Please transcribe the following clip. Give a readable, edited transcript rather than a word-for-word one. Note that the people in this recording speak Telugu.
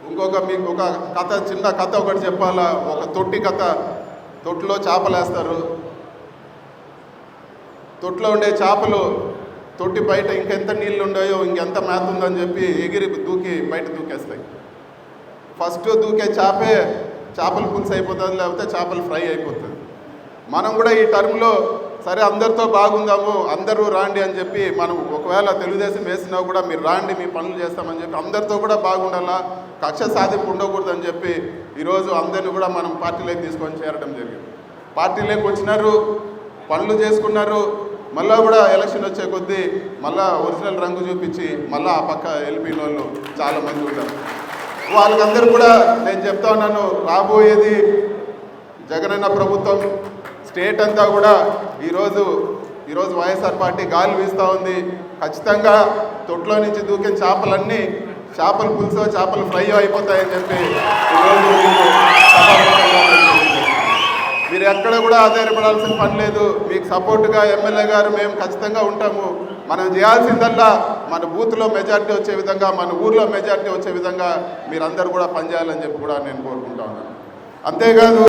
ఇంకొక మీకు ఒక కథ, చిన్న కథ ఒకటి చెప్పాలా. ఒక తొట్టి కథ. తొట్టిలో చేపలు వేస్తారు. తొట్టిలో ఉండే చేపలు తొట్టి బయట ఇంకెంత నీళ్ళు ఉన్నాయో, ఇంకెంత మేత ఉందని చెప్పి ఎగిరి దూకి బయట దూకేస్తాయి. ఫస్ట్ దూకే చేపల పులుసు అయిపోతుంది, లేకపోతే చేపలు ఫ్రై అయిపోతుంది. మనం కూడా ఈ టర్మ్లో సరే అందరితో బాగుందాము, అందరూ రాండి అని చెప్పి మనం ఒకవేళ తెలుగుదేశం వేసినా కూడా మీరు రాండి, మీ పనులు చేస్తామని చెప్పి అందరితో కూడా బాగుండాలా, కక్ష సాధింపు ఉండకూడదని చెప్పి ఈరోజు అందరినీ కూడా మనం పార్టీలోకి తీసుకొని చేరడం జరిగింది. పార్టీలోకి వచ్చినారు, పనులు చేసుకున్నారు. మళ్ళీ కూడా ఎలక్షన్ వచ్చే కొద్దీ మళ్ళీ ఒరిజినల్ రంగు చూపించి మళ్ళీ ఆ పక్క వెళ్ళిపోయిన వాళ్ళు చాలామంది ఉంటారు. వాళ్ళకందరూ కూడా నేను చెప్తా ఉన్నాను, రాబోయేది జగనన్న ప్రభుత్వం. స్టేట్ అంతా కూడా ఈరోజు వైఎస్ఆర్ పార్టీ గాలి వీస్తూ ఉంది. ఖచ్చితంగా తొట్లో నుంచి దూకిన చేపలన్నీ చేపల పులుసో చేపల ఫ్రై అయిపోతాయని చెప్పి ఈరోజు మీరు ఎక్కడ కూడా ఆధారపడాల్సిన పని లేదు. మీకు సపోర్టుగా ఎమ్మెల్యే గారు మేము ఖచ్చితంగా ఉంటాము. మనం చేయాల్సిందల్లా మన బూత్లో మెజార్టీ వచ్చే విధంగా, మన ఊర్లో మెజార్టీ వచ్చే విధంగా మీరందరూ కూడా పనిచేయాలని చెప్పి కూడా నేను కోరుకుంటా ఉన్నాను. అంతేకాదు